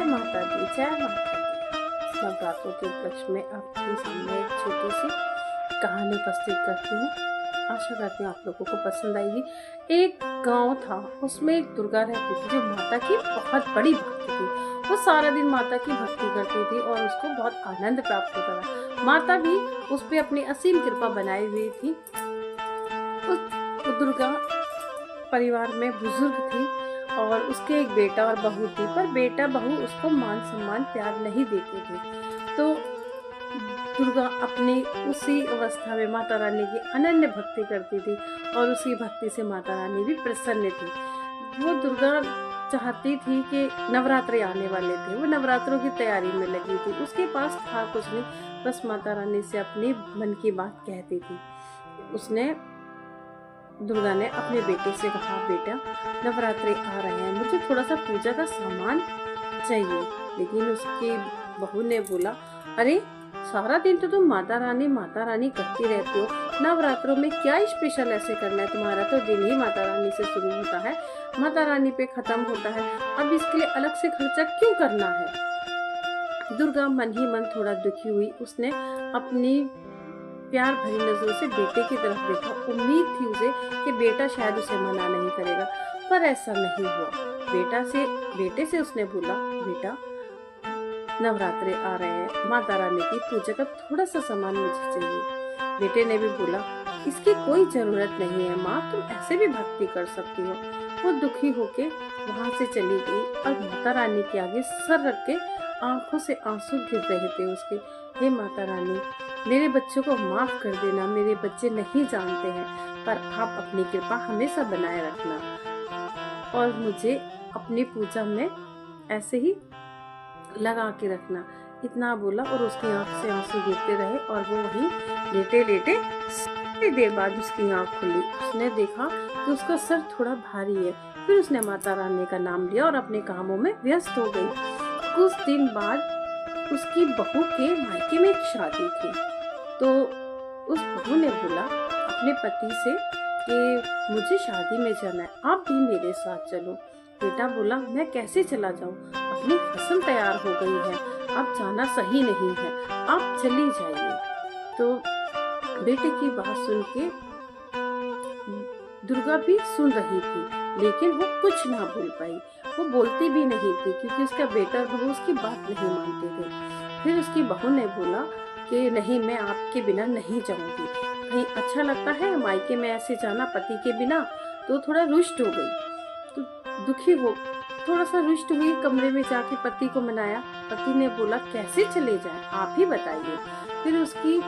माता दी, जय माता दी। नवरात्रों के उपलक्ष्य में आपके सामने एक छोटी सी कहानी प्रस्तुत करती हूँ। आशा करती हूँ आप लोगों को पसंद आएगी। एक गांव था, उसमें एक दुर्गा रहती थी जो माता की बहुत बड़ी भक्त थी। वो सारा दिन माता की भक्ति करती थी और उसको बहुत आनंद प्राप्त होता था। माता भी उस पर अपनी असीम कृपा बनाई हुई थी। उस दुर्गा परिवार में बुजुर्ग थी और उसके एक बेटा और बहू थी, पर बेटा बहू उसको मान सम्मान प्यार नहीं देते थे। तो दुर्गा अपनी उसी अवस्था में माता रानी की अनन्य भक्ति करती थी और उसी भक्ति से माता रानी भी प्रसन्न थी। वो दुर्गा चाहती थी कि नवरात्रे आने वाले थे, वो नवरात्रों की तैयारी में लगी थी। उसके पास था कुछ नहीं, बस माता रानी से अपनी मन की बात कहती थी। दुर्गा ने अपने बेटे से कहा, बेटा नवरात्रे आ रहे हैं, मुझे थोड़ा सा पूजा का सामान चाहिए। लेकिन उसकी बहू ने बोला, अरे सारा दिन तो तुम माता रानी करती रहती हो, नवरात्रों में क्या स्पेशल ऐसे करना है तुम्हारा? तो दिन ही माता रानी से शुरू होता है, माता रानी पे खत्म होता है, अब इसके लिए अलग से खर्चा क्यों करना है? दुर्गा मन ही मन थोड़ा दुखी हुई। उसने अपनी प्यार भरी नजरों से बेटे की तरफ देखा। उम्मीद थी उसे कि बेटा शायद उसे मना नहीं करेगा, पर ऐसा नहीं हुआ। बेटे से उसने बोला, बेटा नवरात्रे आ रहे हैं, माता रानी की पूजा का थोड़ा सा सामान मुझे चाहिए। बेटे ने भी बोला, इसकी कोई जरूरत नहीं है माँ, तुम ऐसे भी भक्ति कर सकती हो। वो दुखी होके वहां से चली गई और माता रानी के आगे सर रख के आंखों से आंसू गिर रहे थे उसके। हे माता रानी, मेरे बच्चों को माफ कर देना, मेरे बच्चे नहीं जानते हैं, पर आप अपनी कृपा हमेशा बनाए रखना और मुझे अपनी पूजा में ऐसे ही लगा के रखना। इतना बोला और उसकी आंख से आंसू गिरते रहे और वो वहीं लेटे लेटे थोड़ी देर बाद उसकी आंख खुली। उसने देखा कि उसका सर थोड़ा भारी है। फिर उसने माता रानी का नाम लिया और अपने कामों में व्यस्त हो गई। कुछ दिन बाद उसकी बहू के मायके में एक शादी थी। तो उस बहू ने बोला अपने पति से कि मुझे शादी में जाना है, आप भी मेरे साथ चलो। बेटा बोला, मैं कैसे चला जाऊं, अपनी फसल तैयार हो गई है, अब जाना सही नहीं है, आप चली जाइए। तो बेटे की बात सुन के दुर्गा भी सुन रही थी, लेकिन वो कुछ ना बोल पाई। वो बोलती भी नहीं थी क्योंकि उसका बेटा और बहू उसकी बात नहीं मानते थे। फिर उसकी बहू ने बोला कि नहीं, मैं आपके बिना नहीं जाऊंगी। कहीं अच्छा लगता है मायके में ऐसे जाना पति के बिना? तो थोड़ा रुष्ट हो गई, तो दुखी हो थोड़ा सा रुष्ट हुई। कमरे में जाके पति को मनाया। पति ने बोला, कैसे चले जाएं, आप ही बताइए। फिर उसकी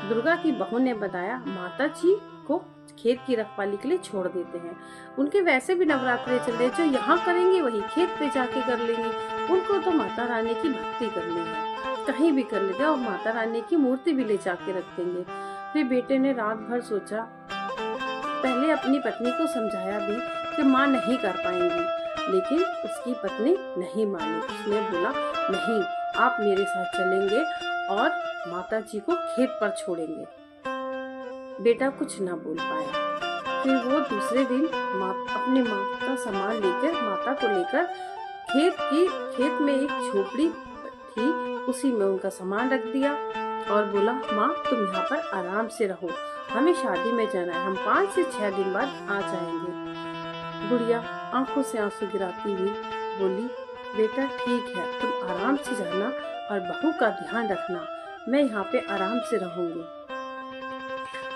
दुर्गा की बहू ने बताया, माता जी को खेत की रखवाली के लिए छोड़ देते हैं, उनके वैसे भी नवरात्रे चल रहे, जो यहाँ करेंगे वही खेत पे जाके कर लेंगे, उनको तो माता रानी की भक्ति करनी है, कहीं भी कर लेंगे और माता रानी की मूर्ति भी ले जाके रख देंगे। फिर बेटे ने रात भर सोचा, पहले अपनी पत्नी को समझाया भी कि माँ नहीं कर पाएंगी, लेकिन उसकी पत्नी नहीं मानी। उसने बोला, नहीं, आप मेरे साथ चलेंगे और माता जी को खेत पर छोड़ेंगे। बेटा कुछ ना बोल पाया। फिर वो दूसरे दिन अपने माँ का सामान लेकर माता को लेकर खेत में एक झोपड़ी थी, उसी में उनका सामान रख दिया और बोला, माँ तुम यहाँ पर आराम से रहो, हमें शादी में जाना है, हम 5 से 6 दिन बाद आ जाएंगे। बुढ़िया आंखों से आंसू गिराती हुई बोली, बेटा ठीक है, तुम आराम से जाना और बहू का ध्यान रखना, मैं यहाँ पे आराम से रहूंगी।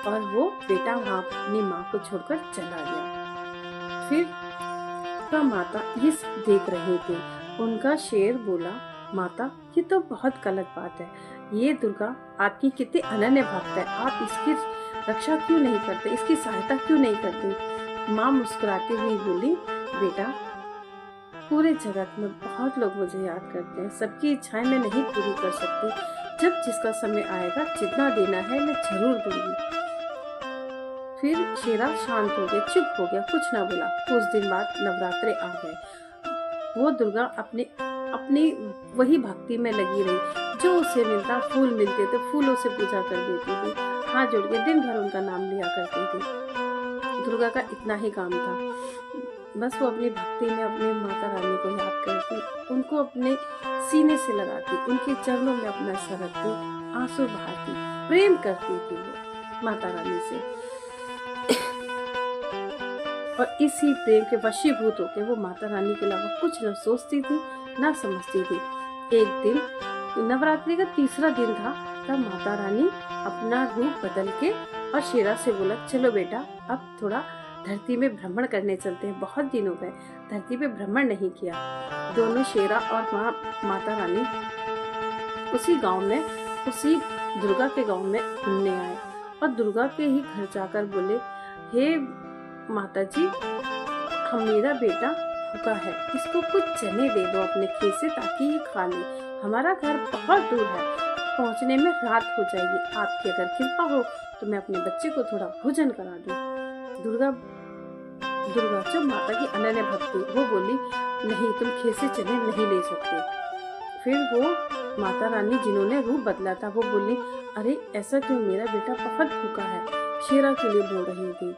और वो बेटा वहाँ अपनी माँ को छोड़कर चला गया। फिर माता ये सब देख रहे थे। उनका शेर बोला, माता ये तो बहुत गलत बात है, ये दुर्गा आपकी कितनी अनन्य भक्त है, आप इसकी रक्षा क्यों नहीं करते, इसकी सहायता क्यों नहीं करते? माँ मुस्कुराती हुई बोली, बेटा पूरे जगत में बहुत लोग मुझे याद करते हैं, सबकी इच्छाएं मैं नहीं पूरी कर सकती, जब जिसका समय आएगा जितना देना है मैं जरूर दूंगी। फिर शेरा शांत हो गया, चुप हो गया, कुछ ना बोला। कुछ दिन बाद नवरात्रे आ गए। वो दुर्गा अपनी वही भक्ति में लगी रही। जो उसे मिलता, फूल मिलते थे, फूलों से पूजा कर देती थी, हाथ जोड़ के दिन भर उनका नाम लिया करती थी। दुर्गा का इतना ही काम था। बस वो अपनी भक्ति में अपनी माता रानी को याद करती, उनको अपने सीने से लगाती, उनके चरणों में अपना सर रखती, आंसू बहाती, प्रेम करती थी वो माता रानी से। और इसी प्रेम के वशीभूत होकर वो माता रानी के अलावा कुछ न सोचती थी, ना समझती थी। एक दिन नवरात्रि का तीसरा दिन था, तब माता रानी अपना रूप बदल के और शेरा से बोला, चलो बेटा अब थोड़ा धरती में भ्रमण करने चलते हैं, बहुत दिन हो गए धरती पे भ्रमण नहीं किया। दोनों शेरा और माता रानी उसी गांव में, उसी दुर्गा के गांव में घूमने आए और दुर्गा के ही घर जाकर बोले, हे माता जी, हम मेरा बेटा भूखा है, इसको कुछ चने दे दो अपने खेत से ताकि ये खा ले, हमारा घर बहुत दूर है, पहुंचने में रात हो जाएगी, आपकी अगर कृपा हो तो मैं अपने बच्चे को थोड़ा भोजन करा दूं। दुर्गा जो माता की अनन्य भक्ति, वो बोली, नहीं, तुम खेत से चने नहीं ले सकते। फिर वो माता रानी जिन्होंने रूप बदला था, वो बोली, अरे ऐसा क्यों, मेरा बेटा बहुत भूखा है, शेरा के लिए बोल रही थी।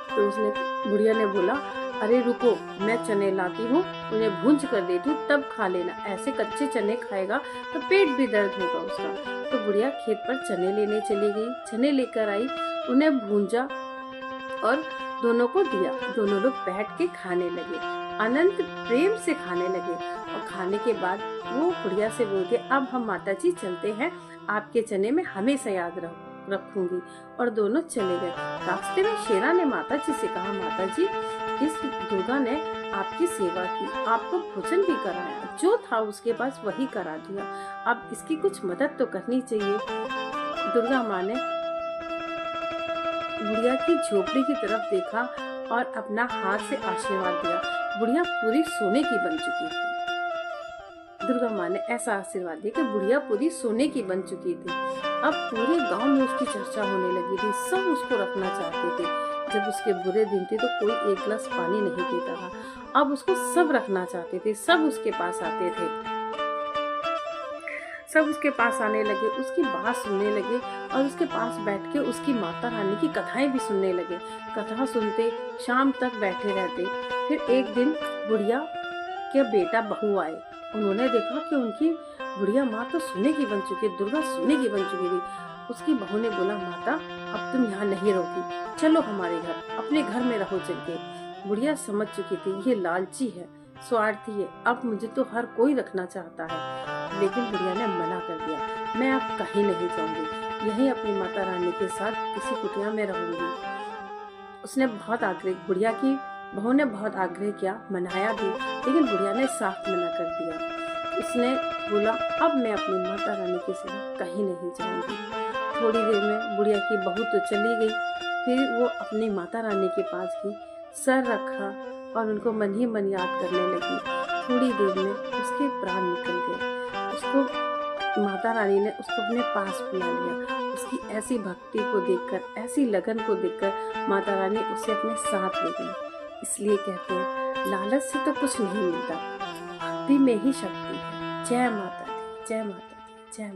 तो उसने, बुढ़िया ने बोला, अरे रुको, मैं चने लाती हूँ, उन्हें भूंज कर देती हूँ, तब खा लेना, ऐसे कच्चे चने खाएगा तो पेट भी दर्द होगा उसका। तो बुढ़िया खेत पर चने लेने चली गई, चने लेकर आई, उन्हें भूंजा और दोनों को दिया। दोनों लोग बैठ के खाने लगे, अनंत प्रेम से खाने लगे। और खाने के बाद वो बुढ़िया से बोलते, अब हम माता जी चलते हैं, आपके चने में हमेशा याद रखूंगी। और दोनों चले गए। रास्ते में शेरा ने माता जी से कहा, माता जी, इस दुर्गा ने आपकी सेवा की, आपको भोजन भी कराया, जो था उसके पास वही करा दिया, अब इसकी कुछ मदद तो करनी चाहिए। दुर्गा माँ ने बुढ़िया की झोपड़ी की तरफ देखा और अपना हाथ से आशीर्वाद दिया। बुढ़िया पूरी सोने की बन चुकी थी। दुर्गा माँ ने ऐसा आशीर्वाद दिया कि बुढ़िया पूरी सोने की बन चुकी थी। अब पूरे गांव में उसकी चर्चा होने लगी थी, सब उसको रखना चाहते थे। जब उसके बुरे दिन थे तो कोई एक गिलास पानी नहीं पीता था, अब उसको सब रखना चाहते थे, सब उसके पास आते थे, सब उसके पास आने लगे, उसकी बात सुनने लगे और उसके पास बैठ के उसकी माता रानी की कथाएं भी सुनने लगे। कथा सुनते शाम तक बैठे रहते। फिर एक दिन बुढ़िया के बेटा बहू आए, उन्होंने देखा कि उनकी बुढ़िया माँ तो सोने की बन चुकी है, दुर्गा सोने की बन चुकी थी। उसकी बहू ने बोला, माता अब तुम यहाँ नहीं रहोगी, चलो हमारे घर, अपने घर में रहो चल के। बुढ़िया समझ चुकी थी ये लालची है, स्वार्थी है, अब मुझे तो हर कोई रखना चाहता है। लेकिन बुढ़िया ने मना कर दिया, मैं अब कहीं नहीं जाऊंगी, यहीं अपनी माता रानी के साथ किसी कुटिया में रहूंगी। उसने बहुत आग्रह, बुढ़िया की बहू ने बहुत आग्रह किया, मनाया भी, लेकिन बुढ़िया ने साफ मना कर दिया। उसने बोला, अब मैं अपनी माता रानी के सिवा कहीं नहीं जाऊंगी। थोड़ी देर में बुढ़िया की बहू तो चली गई। फिर वो अपनी माता रानी के पास गई, सर रखा और उनको मन ही मन याद करने लगी। थोड़ी देर में उसके प्राण निकल गए। उसको माता रानी ने उसको अपने पास बुला लिया। उसकी ऐसी भक्ति को देखकर, ऐसी लगन को देखकर माता रानी उसे अपने साथ ले गई। इसलिए कहते हैं, लालच से तो कुछ नहीं मिलता, भक्ति में ही शक्ति है। जय माता दी, जय माता दी, जय।